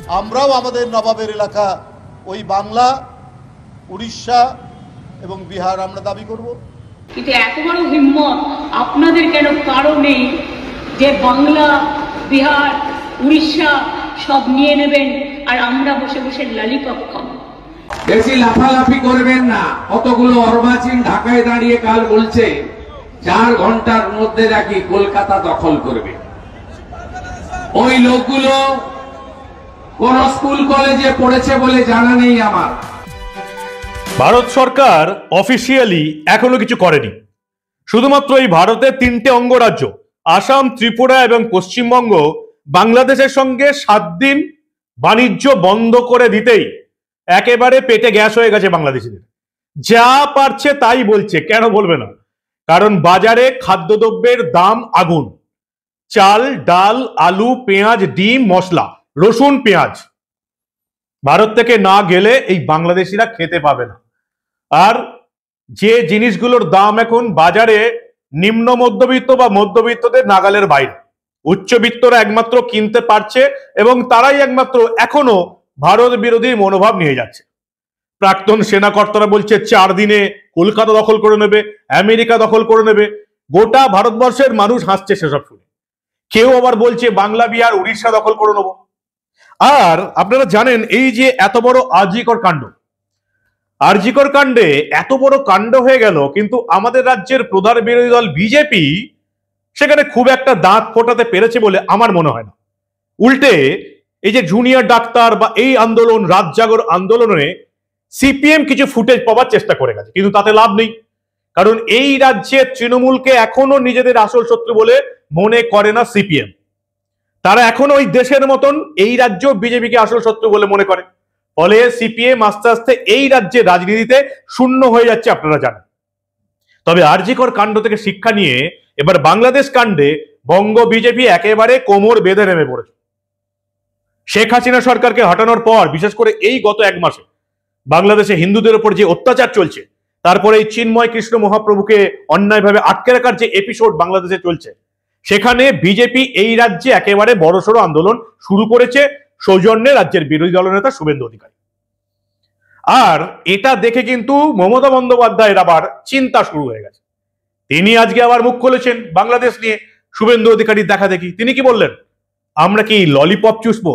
আমরাও আমাদের নবাবের এলাকা ওই বাংলা, উড়িষ্যা এবং বিহার আমরা দাবি করব। কিন্তু এত বড় হিম্মত আপনাদের কেন? কারণ নেই যে বাংলা, বিহার, উড়িষ্যা সব নিয়ে নেবেন আর আমরা বসে বসে ললিপপ খাবো। বেশি লাফালাফি করবেন না। কতগুলো অর্বাচীন ঢাকায় দাঁড়িয়ে কাল বলছে 4 ঘন্টার মধ্যে নাকি কলকাতা দখল করবে। ওই লোকগুলো কোন স্কুল কলেজে পড়েছে বলে জানা নেই আমার। ভারত সরকার অফিসিয়ালি এখনো কিছু করেনি। শুধুমাত্র এই ভারতের 3টে অঙ্গরাজ্য আসাম, ত্রিপুরা এবং পশ্চিমবঙ্গ বাংলাদেশের সঙ্গে 7 দিন বাণিজ্য বন্ধ করে দিতেই একেবারে পেটে গ্যাস হয়ে গেছে বাংলাদেশিদের। যা পারছে তাই বলছে। কেন বলবে না? কারণ বাজারে খাদ্যদ্রব্যের দাম আগুন। চাল, ডাল, আলু, পেঁয়াজ, ডিম, মশলা, রসুন, পেঁয়াজ ভারত থেকে না গেলে এই বাংলাদেশিরা খেতে পাবে না। আর যে জিনিসগুলোর দাম এখন বাজারে নিম্ন মধ্যবিত্ত বা মধ্যবিত্তদের নাগালের বাইরে, উচ্চবিত্তরা একমাত্র কিনতে পারছে এবং তারাই একমাত্র এখনো ভারত বিরোধী মনোভাব নিয়ে যাচ্ছে। প্রাক্তন সেনাকর্তারা বলছে 4 দিনে কলকাতা দখল করে নেবে, আমেরিকা দখল করে নেবে। গোটা ভারতবর্ষের মানুষ হাসছে সেসব শুনে। কেউ আবার বলছে বাংলা, বিহার, উড়িষ্যা দখল করে নেব। আর আপনারা জানেন এই যে এত বড় আরজিকর কাণ্ডে এত বড় কাণ্ড হয়ে গেল, কিন্তু আমাদের রাজ্যের প্রধান বিরোধী দল বিজেপি সেখানে খুব একটা দাঁত ফোটাতে পেরেছে বলে আমার মনে হয় না। উল্টে এই যে জুনিয়র ডাক্তার বা এই আন্দোলন, রাত জাগর আন্দোলনে সিপিএম কিছু ফুটেজ পাওয়ার চেষ্টা করে গেছে, কিন্তু তাতে লাভ নেই। কারণ এই রাজ্যে তৃণমূলকে এখনো নিজেদের আসল শত্রু বলে মনে করে না সিপিএম। তারা এখনো ওই দেশের মতন এই রাজ্য বিজেপিকে আসল শত্রু বলে মনে করে। ফলে সিপিএম আস্তে আস্তে এই রাজ্যের রাজনীতিতে শূন্য হয়ে যাচ্ছে, আপনারা জানেন। তবে আরজিকর কাণ্ড থেকে শিক্ষা নিয়ে এবার বাংলাদেশ কাণ্ডে বঙ্গ বিজেপি একেবারে কোমর বেঁধে নেমে পড়েছে। শেখ হাসিনা সরকারকে হটানোর পর, বিশেষ করে এই গত 1 মাসে বাংলাদেশে হিন্দুদের উপর যে অত্যাচার চলছে, তারপরে এই চিন্ময় কৃষ্ণ মহাপ্রভুকে অন্যায়ভাবে আটকে রাখার যে এপিসোড বাংলাদেশে চলছে, সেখানে বিজেপি এই রাজ্যে একেবারে বড়সড় আন্দোলন শুরু করেছে সৌজন্যে রাজ্যের বিরোধী দলনেতা শুভেন্দু অধিকারী। আর এটা দেখে কিন্তু মমতা বন্দ্যোপাধ্যায়ের আবার চিন্তা শুরু হয়ে গেছে। তিনি আজকে আবার মুখ খুলেছেন বাংলাদেশ নিয়ে। শুভেন্দু অধিকারীর দেখা দেখি তিনি কি বললেন, আমরা কি ললিপপ চুষবো,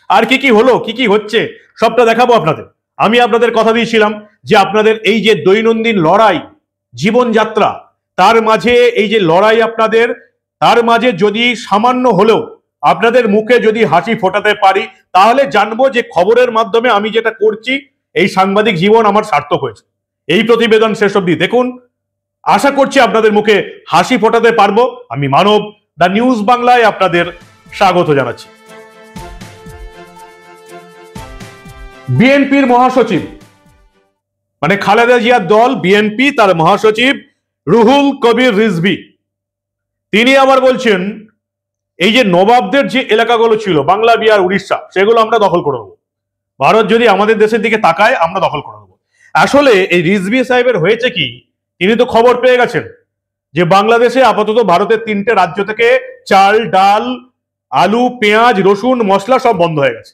আর কি কি হলো, কি কি হচ্ছে সবটা দেখাবো আপনাদের। আমি আপনাদের কথা দিয়েছিলাম যে আপনাদের এই যে দৈনন্দিন লড়াই, জীবনযাত্রা, তার মাঝে এই যে লড়াই আপনাদের, তার মাঝে যদি সামান্য হলেও আপনাদের মুখে যদি হাসি ফোটাতে পারি, তাহলে জানবো যে খবরের মাধ্যমে আমি যেটা করছি এই সাংবাদিক জীবন আমার সার্থক হয়েছে। এই প্রতিবেদন শেষ অবধি দেখুন, আশা করছি আপনাদের মুখে হাসি ফোটাতে পারবো। আমি মানব, দ্য নিউজ বাংলায় আপনাদের স্বাগত জানাচ্ছি। বিএনপির মহাসচিব মানে খালেদা জিয়ার দল বিএনপি, তার মহাসচিব রুহুল কবির রিজভী, তিনি আবার বলছেন এই যে নবাবদের যে এলাকাগুলো ছিল বাংলা, বিহার, উড়িষ্যা, সেগুলো আমরা দখল করে নেবো। ভারত যদি আমাদের দেশের দিকে তাকায় আমরা দখল করে নেবো। আসলে এই রিজভী সাহেবের হয়েছে কি, তিনি তো খবর পেয়ে গেছেন যে বাংলাদেশে আপাতত ভারতের 3টে রাজ্য থেকে চাল, ডাল, আলু, পেঁয়াজ, রসুন, মশলা সব বন্ধ হয়ে গেছে।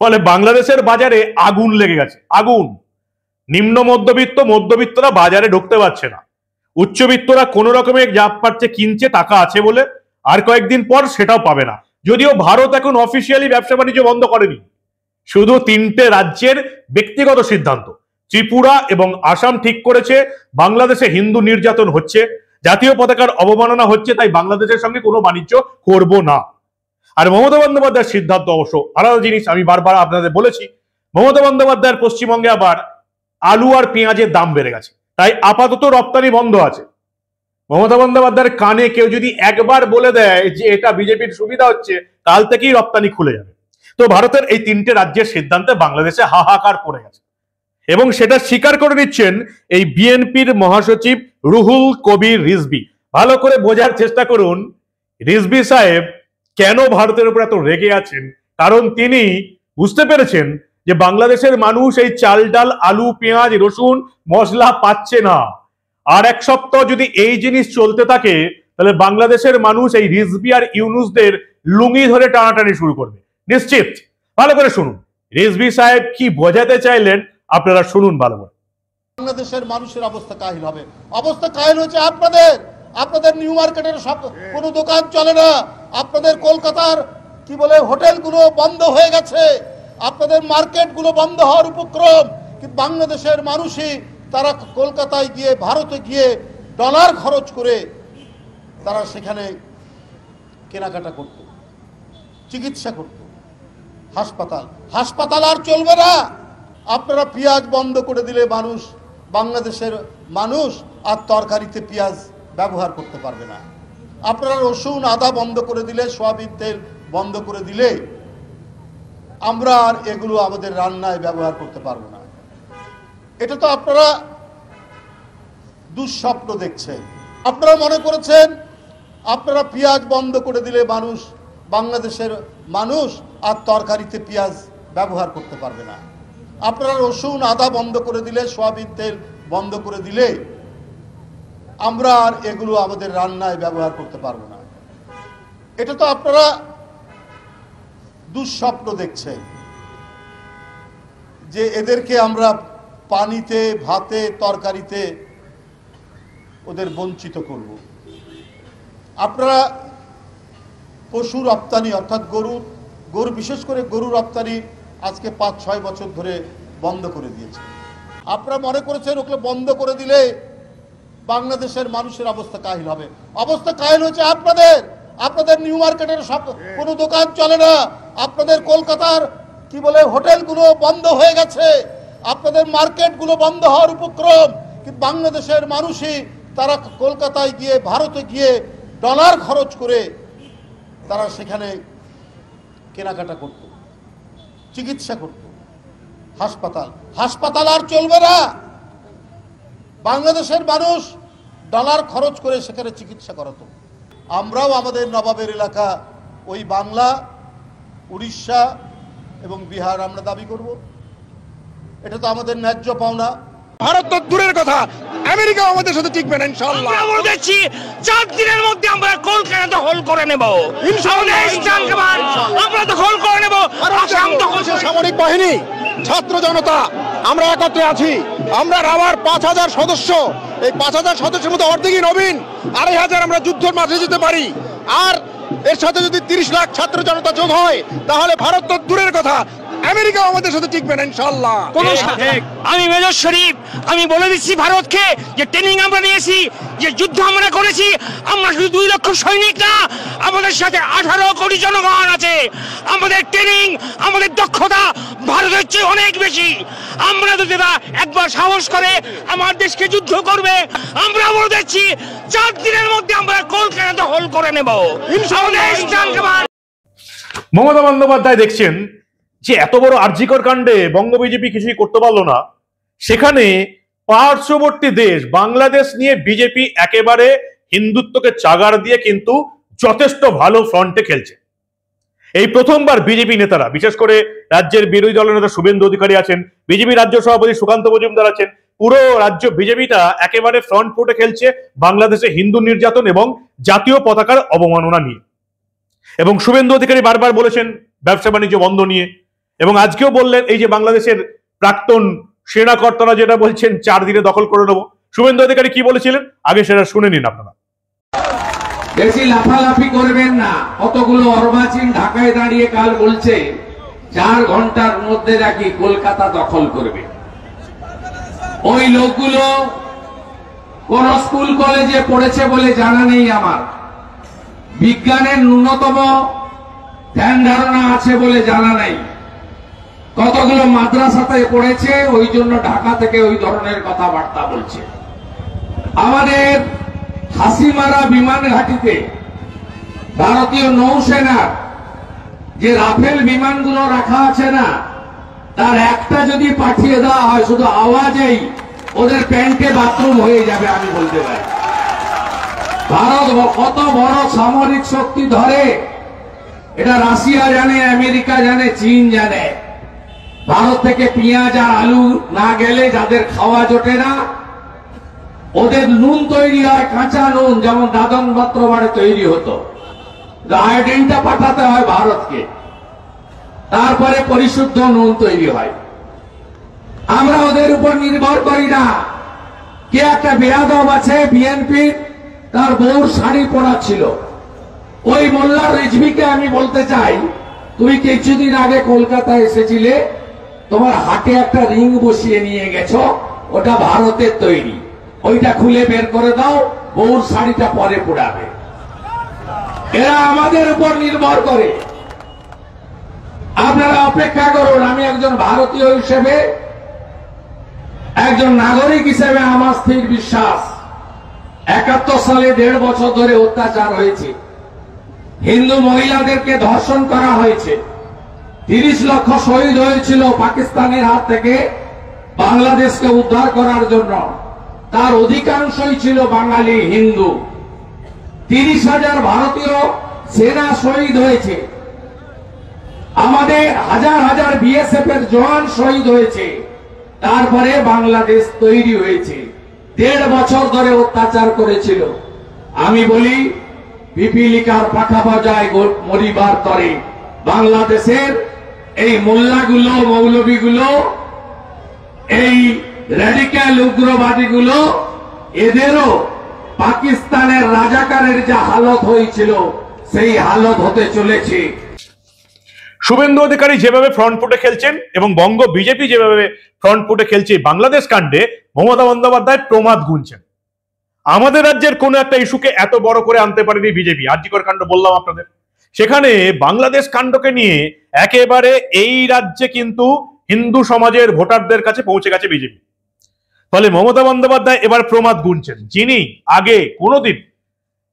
ফলে বাংলাদেশের বাজারে আগুন লেগে গেছে, আগুন। নিম্ন মধ্যবিত্তরা বাজারে ঢুকতে পারছে না। উচ্চবিত্তরা কোনো রকমে যা পাচ্ছে কিনছে, টাকা আছে বলে। আর কয়েকদিন পর সেটাও পাবে না। যদিও ভারত এখন অফিসিয়ালি ব্যবসা বাণিজ্য বন্ধ করেনি, শুধু 3টে রাজ্যের ব্যক্তিগত সিদ্ধান্ত। ত্রিপুরা এবং আসাম ঠিক করেছে বাংলাদেশে হিন্দু নির্যাতন হচ্ছে, জাতীয় পতাকার অবমাননা হচ্ছে, তাই বাংলাদেশের সঙ্গে কোনো বাণিজ্য করব না। আর মমতা বন্দ্যোপাধ্যায়ের সিদ্ধান্ত অবশ্য আলাদা জিনিস। আমি বারবার আপনাদের বলেছি, মমতা বন্দ্যোপাধ্যায়ের পশ্চিমবঙ্গে আবার আলু আর পেঁয়াজের দাম বেড়ে গেছে, তাই আপাতত রপ্তানি বন্ধ আছে। মমতা বন্দ্যোপাধ্যায়ের কানে কেউ যদি একবার বলে দেয় যে এটা বিজেপির সুবিধা হচ্ছে, কাল থেকেই রপ্তানি খুলে যাবে। তো ভারতের এই 3টে রাজ্যের সিদ্ধান্তে বাংলাদেশে হাহাকার পড়ে গেছে এবং সেটা স্বীকার করে নিচ্ছেন এই বিএনপির মহাসচিব রুহুল কবির রিজভী। ভালো করে বোঝার চেষ্টা করুন রিজভী সাহেব কেন ভারতের উপর এত রেগে আছেন। কারণ তিনি বুঝতে পেরেছেন যে বাংলাদেশের মানুষ এই চাল, ডাল, আলু, পেঁয়াজ, রসুন, মশলা পাচ্ছে না। আর 1 সপ্তাহ যদি এই জিনিস চলতে থাকে, তাহলে বাংলাদেশের মানুষ এই রিজভী আর ইউনুসদের লুঙ্গি ধরে টানাটানি শুরু করবে নিশ্চিত। ভালো করে শুনুন রিজভী সাহেব কি বোঝাতে চাইলেন, আপনারা শুনুন ভালো করে। বাংলাদেশের মানুষের অবস্থা কাহিল হবে। অবস্থা কাহিল হচ্ছে আপনাদের নিউ মার্কেটের সব কোনো দোকান চলে না, আপনাদের কলকাতার কি বলে হোটেলগুলো বন্ধ হয়ে গেছে, আপনাদের মার্কেটগুলো বন্ধ হওয়ার উপক্রম। কিন্তু বাংলাদেশের মানুষই তারা কলকাতায় গিয়ে ভারতে গিয়ে ডলার খরচ করে তারা সেখানে কেনাকাটা করত, চিকিৎসা করত। হাসপাতাল আর চলবে না। আপনারা পেঁয়াজ বন্ধ করে দিলে বাংলাদেশের মানুষ আর তরকারিতে পেঁয়াজ ব্যবহার করতে পারবে না। আপনারা রসুন আদা বন্ধ করে দিলে, সয়াবিন তেল বন্ধ করে দিলে আমরা আর এগুলো আমাদের রান্নায় ব্যবহার করতে পারবো না। এটা তো আপনারা দুঃস্বপ্ন দেখছেন। আপনারা মনে করেছেন আপনারা পেঁয়াজ বন্ধ করে দিলে বাংলাদেশের মানুষ আর তরকারিতে পেঁয়াজ ব্যবহার করতে পারবে না। আপনারা রসুন আদা বন্ধ করে দিলে, সয়াবিন তেল বন্ধ করে দিলে আমরা আর এগুলো আমাদের রান্নায় ব্যবহার করতে পারবো না। এটা তো আপনারা দুঃস্বপ্ন দেখছেন যে এদেরকে আমরা পানিতে, ভাতে, তরকারিতে ওদের বঞ্চিত করব। আপনারা পশু রপ্তানি অর্থাৎ গরু বিশেষ করে গরু রপ্তানি আজকে ৫-৬ বছর ধরে বন্ধ করে দিয়েছে। আপনারা মনে করেছেন ওগুলো বন্ধ করে দিলে বাংলাদেশের মানুষের অবস্থা কাহিল হবে। অবস্থা কাহিল হচ্ছে আপনাদের নিউ মার্কেটের সব কোনো দোকান চলে না, আপনাদের কলকাতার কি বলে হোটেলগুলো বন্ধ হয়ে গেছে, আপনাদের মার্কেটগুলো বন্ধ হওয়ার উপক্রম। কিন্তু বাংলাদেশের মানুষই তারা কলকাতায় গিয়ে ভারতে গিয়ে ডলার খরচ করে তারা সেখানে কেনাকাটা করত, চিকিৎসা করত। হাসপাতাল আর চলবে না। বাংলাদেশের মানুষ ডলার খরচ করে সেখানে চিকিৎসা করাতো। আমরাও আমাদের নবাবের এলাকা ওই বাংলা, উড়িষ্যা এবং বিহার আমরা দাবি করব। এটা তো আমাদের ন্যায্য পাওনা। ভারত তো দূরের কথা, আমেরিকা আমাদের সাথে টিকবে না ইনশাআল্লাহ। আমরা বলেছি 4 দিনের মধ্যে আমরা কলকাতা দখল করে নেব ইনশাআল্লাহ। আমরা দখল করে নেব। আসাম দখল। সামরিক বাহিনী, ছাত্র জনতা আমরা একত্রে আছি। আমরা রাবার ৫,০০০ সদস্য, এই ৫,০০০ সদস্যের মধ্যে অর্ধেকই নবীন, ২,৫০০ আমরা যুদ্ধের মাঝে যেতে পারি। আর এর সাথে যদি ৩০ লাখ ছাত্র জনতা যোগ হয় তাহলে ভারত তো দূরের কথা, আমেরিকা আমাদের সাথে টিকবে না ইনশাআল্লাহ। আমি মেজর শরীফ, আমি বলে দিচ্ছি ভারতকে যে ট্রেনিং আমরা নিয়েছি, যে যুদ্ধ আমরা করেছি, আমরা শুধু 2 লক্ষ সৈনিক না, আমাদের সাথে 18 কোটি জনগণ আছে। আমাদের ট্রেনিং, আমাদের দক্ষতা ভারতের চেয়ে অনেক বেশি। আমরা যদি একবার সাহস করে আমার দেশকে যুদ্ধ করবে, আমরা বলে দিচ্ছি 4 দিনের মধ্যে আমরা কলকাতা দখল করে নেব ইনশাআল্লাহ। মমতা বন্দ্যোপাধ্যায় দেখছেন যে এত বড় আরজিকর কাণ্ডে বঙ্গ বিজেপি কিছুই করতে পারলো না, সেখানে পার্শ্ববর্তী দেশ বাংলাদেশ নিয়ে বিজেপি একেবারে হিন্দুত্বকে চাগার দিয়ে কিন্তু যথেষ্ট ভালো ফ্রন্টে খেলছে। এই প্রথমবার বিজেপি নেতারা, বিশেষ করে রাজ্যের বিরোধী দলের নেতা শুভেন্দু অধিকারী আছেন, বিজেপি রাজ্য সভাপতি সুকান্ত মজুমদার আছেন, পুরো রাজ্য বিজেপিটা একেবারে ফ্রন্ট ফুটে খেলছে বাংলাদেশে হিন্দু নির্যাতন এবং জাতীয় পতাকার অবমাননা নিয়ে। এবং শুভেন্দু অধিকারী বারবার বলেছেন ব্যবসা বাণিজ্য বন্ধ নিয়ে, এবং আজকেও বললেন এই যে বাংলাদেশের প্রাক্তন সেনাকর্তারা যেটা বলছেন 4 দিনে দখল করে নেবো। শুভেন্দু অধিকারী কি বলেছিলেন আগে সেটা শুনে নিন আপনারা। বেশি লাফালাফি করবেন না। কতগুলো অর্বাচীন ঢাকায় দাঁড়িয়ে কাল বলছে 4 ঘন্টার মধ্যে নাকি কলকাতা দখল করবে। ওই লোকগুলো কোন স্কুল কলেজে পড়েছে বলে জানা নেই আমার, বিজ্ঞানের ন্যূনতম ধ্যান ধারণা আছে বলে জানা নাই, কতগুলো মাদ্রাসাতে পড়েছে, ওই জন্য ঢাকা থেকে ওই ধরনের কথাবার্তা বলছে। আমাদের হাসিমারা বিমান ঘাঁটিতে ভারতীয় নৌসেনার যে রাফেল বিমানগুলো রাখা আছে না, তার একটা যদি পাঠিয়ে দেওয়া হয় শুধু আওয়াজেই ওদের প্যান্টে বাথরুম হয়ে যাবে, আমি বলতে পারি। ভারত কত বড় সামরিক শক্তি ধরে এটা রাশিয়া জানে, আমেরিকা জানে, চীন জানে। ভারত থেকে পেঁয়াজ আর আলু না গেলে যাদের খাওয়া জোটে না, ওদের নুন তৈরি হয় কাঁচা নুন, যেমন দাদন পাত্র বাড়ে তৈরি হতো, আয়োডিনটা পাঠাতে হয় ভারতকে। তারপরে পরিশুদ্ধ নুন তৈরি হয়। আমরা ওদের উপর নির্ভর করি না। কে একটা বেয়াদব আছে বিএনপির, তার বউর শাড়ি পরা ছিল, ওই মোল্লা রিজভিকে আমি বলতে চাই, তুমি কিছুদিন আগে কলকাতায় এসেছিলে, তোমার হাতে একটা রিং বসিয়ে নিয়ে গেছো, ওটা ভারতের তৈরি, ওইটা খুলে বের করে দাও, বউর শাড়িটা পরে পোড়াবে। এরা আমাদের উপর নির্ভর করে। আপনারা অপেক্ষা করুন। আমি একজন ভারতীয় হিসেবে, একজন নাগরিক হিসেবে আমার স্থির বিশ্বাস, 71 সালে 1.5 বছর ধরে অত্যাচার হয়েছে, হিন্দু মহিলাদেরকে ধর্ষণ করা হয়েছে, 30 লক্ষ শহীদ হয়েছিল পাকিস্তানের হাত থেকে বাংলাদেশকে উদ্ধার করার জন্য, তার অধিকাংশই ছিল বাঙালি হিন্দু। 30,000 ভারতীয় সেনা শহীদ হয়েছে, আমাদের হাজার হাজার বিএসএফ এর জওয়ান শহীদ হয়েছে, তারপরে বাংলাদেশ তৈরি হয়েছে। 1.5 বছর ধরে অত্যাচার করেছিল। আমি বলি, পিপিলিকার পাখা বাজায় মরিবার তরে, বাংলাদেশের এই মোল্লাগুলো, মৌলবীগুলো, এই র্যাডিক্যাল উগ্রবাদীগুলো, এদেরও পাকিস্তানের রাজাকারের যা হালত হয়েছিল সেই হালত হতে চলেছে। শুভেন্দু অধিকারী যেভাবে ফ্রন্ট ফুটে খেলছেন এবং বঙ্গ বিজেপি যেভাবে ফ্রন্ট ফুটে খেলছে বাংলাদেশ কাণ্ডে, মমতা বন্দ্যোপাধ্যায় প্রমাদ গুনছেন। আমাদের রাজ্যের কোন একটা ইস্যুকে এত বড় করে আনতে পারেনি বিজেপি। আরজিকর কাণ্ড বললাম আপনাদের, সেখানে বাংলাদেশ কাণ্ডকে নিয়ে একেবারে এই রাজ্যে কিন্তু হিন্দু সমাজের ভোটারদের কাছে পৌঁছে গেছে বিজেপি। ফলে মমতা বন্দ্যোপাধ্যায় এবার প্রমাদ গুনছেন, যিনি আগে কোনোদিন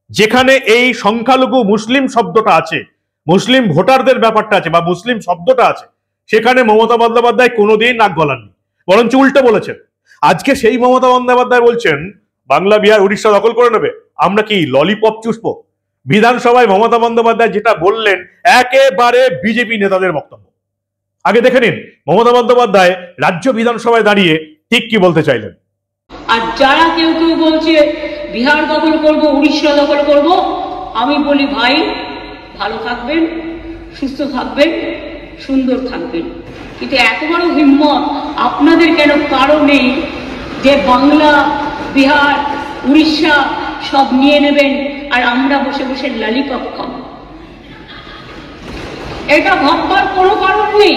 যেখানে এই সংখ্যালঘু মুসলিম শব্দটা আছে, মুসলিম ভোটারদের ব্যাপারটা আছে বা মুসলিম শব্দটা আছে, সেখানে মমতা বন্দ্যোপাধ্যায় কোনোদিন নাক গলাননি, বরঞ্চ উল্টো বলেছেন। আজকে সেই মমতা বন্দ্যোপাধ্যায় বলছেন বাংলা, বিহার, উড়িষ্যা দখল করে নেবে, আমরা কি ললিপপ চুষবো? বিধানসভায় মমতা বন্দ্যোপাধ্যায় যেটা বললেন একেবারে বিজেপি নেতাদের বক্তব্য। আগে দেখে নিন মমতা বন্দ্যোপাধ্যায় রাজ্য বিধানসভায় দাঁড়িয়ে ঠিক কি বলতে চাইলেন। আর যারা কেউ কেউ বলছে বিহার দখল করব, উড়িষ্যা দখল করব, আমি বলি ভাই, ভালো থাকবেন, সুস্থ থাকবেন, সুন্দর থাকবেন, কিন্তু এত বড় হিম্মত আপনাদের কেন কারো নেই যে বাংলা, বিহার, উড়িষ্যা সব নিয়ে নেবেন আর আমরা বসে বসে ললিপপ খাবো? এটা ভাববার কোনো কারণ নেই।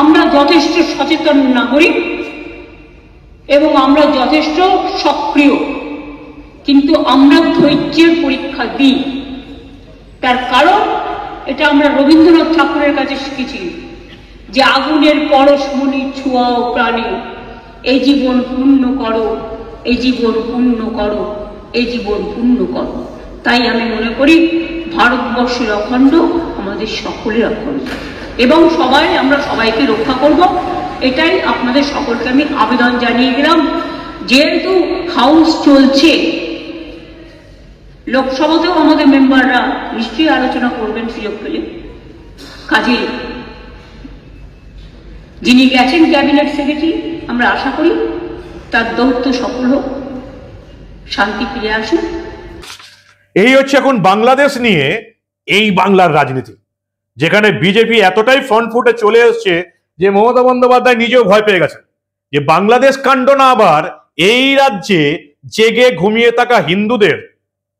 আমরা যথেষ্ট সচেতন নাগরিক এবং আমরা যথেষ্ট সক্রিয়, কিন্তু আমরা ধৈর্যের পরীক্ষা দিই। তার কারণ এটা আমরা রবীন্দ্রনাথ ঠাকুরের কাছে শিখেছি যে আগুনের পরশমণি ছোঁয়াও প্রাণী, এই জীবন পূর্ণ করো, এই জীবন পূর্ণ করো, এই জীবন পূর্ণ করো। তাই আমি মনে করি ভারতবর্ষের অখণ্ড আমাদের সকলের অখণ্ড এবং আমরা সবাইকে রক্ষা করব। এটাই আপনাদের সকলকে আমি আবেদন জানিয়ে গেলাম। যেহেতু হাউস চলছে, লোকসভাতেও আমাদের মেম্বাররা নিশ্চয়ই আলোচনা করবেন সুযোগ পেলে। কাজে যিনি গেছেন ক্যাবিনেট সেক্রেটারি, আমরা আশা করি তার দৌত্য সফল হোক, শান্তি ফিরে আসুক। এই হচ্ছে এখন বাংলাদেশ নিয়ে এই বাংলার রাজনীতি, যেখানে বিজেপি এতটাই ফ্রন্ট ফুটে চলে এসছে যে মমতা বন্দ্যোপাধ্যায় নিজেও ভয় পেয়ে গেছেন যে বাংলাদেশ কাণ্ড না আবার এই রাজ্যে জেগে ঘুমিয়ে থাকা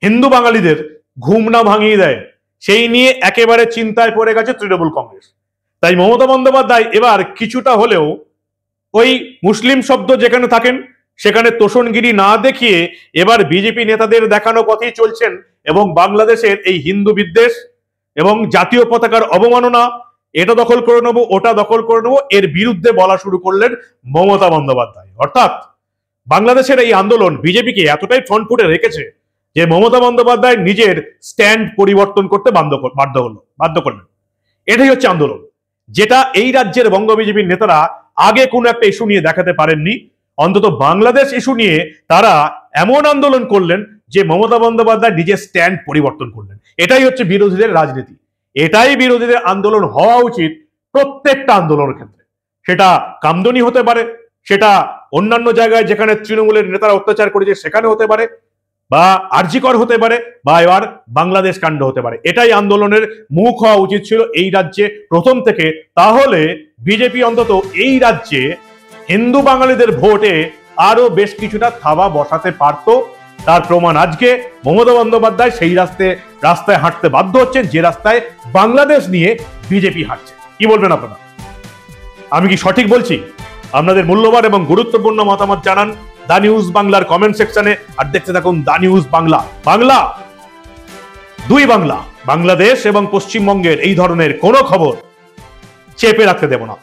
হিন্দু বাঙালিদের ঘুম না ভাঙিয়ে দেয়, সেই নিয়ে একেবারে চিন্তায় পড়ে গেছে তৃণমূল কংগ্রেস। তাই মমতা বন্দ্যোপাধ্যায় এবার কিছুটা হলেও ওই মুসলিম শব্দ যেখানে থাকেন সেখানে তোষণগিরি না দেখিয়ে এবার বিজেপি নেতাদের দেখানো পথেই চলছেন এবং বাংলাদেশের এই হিন্দু বিদ্বেষ এবং জাতীয় পতাকার অবমাননা, এটা দখল করে নেবো, ওটা দখল করে নেবো, এর বিরুদ্ধে বলা শুরু করলেন মমতা বন্দ্যোপাধ্যায়। অর্থাৎ বাংলাদেশের এই আন্দোলন বিজেপিকে এতটাই ফ্রন্ট ফুটে রেখেছে যে মমতা বন্দ্যোপাধ্যায় নিজের স্ট্যান্ড পরিবর্তন করতে বাধ্য করলেন। এটাই হচ্ছে আন্দোলন, যেটা এই রাজ্যের বঙ্গ বিজেপির নেতারা আগে কোনো একটা ইস্যু নিয়ে দেখাতে পারেননি। অন্তত বাংলাদেশ ইস্যু নিয়ে তারা এমন আন্দোলন করলেন যে মমতা বন্দ্যোপাধ্যায় নিজের স্ট্যান্ড পরিবর্তন করলেন। এটাই হচ্ছে বিরোধীদের রাজনীতি, এটাই বিরোধীদের আন্দোলন হওয়া উচিত প্রত্যেকটা আন্দোলনের ক্ষেত্রে। সেটা কামদুনি হতে পারে, সেটা অন্যান্য জায়গায় যেখানে তৃণমূলের নেতারা অত্যাচার করেছে সেখানে হতে পারে, বা আরজিকর হতে পারে, বা এবার বাংলাদেশ কাণ্ড হতে পারে। এটাই আন্দোলনের মুখ হওয়া উচিত ছিল এই রাজ্যে প্রথম থেকে। তাহলে বিজেপি অন্তত এই রাজ্যে হিন্দু বাঙালিদের ভোটে আরো বেশ কিছুটা থাবা বসাতে পারত। তার প্রমাণ আজকে মমতা বন্দ্যোপাধ্যায় সেই রাস্তায় হাঁটতে বাধ্য হচ্ছেন, যে রাস্তায় বাংলাদেশ নিয়ে বিজেপি হাঁটছে। কি বলবেন আপনারা? আমি কি সঠিক বলছি? আপনাদের মূল্যবান এবং গুরুত্বপূর্ণ মতামত জানান দা নিউজ বাংলার কমেন্ট সেকশনে। আর দেখতে থাকুন দা নিউজ বাংলা। বাংলা, দুই বাংলা, বাংলাদেশ এবং পশ্চিমবঙ্গের এই ধরনের কোনো খবর চেপে রাখতে দেব না।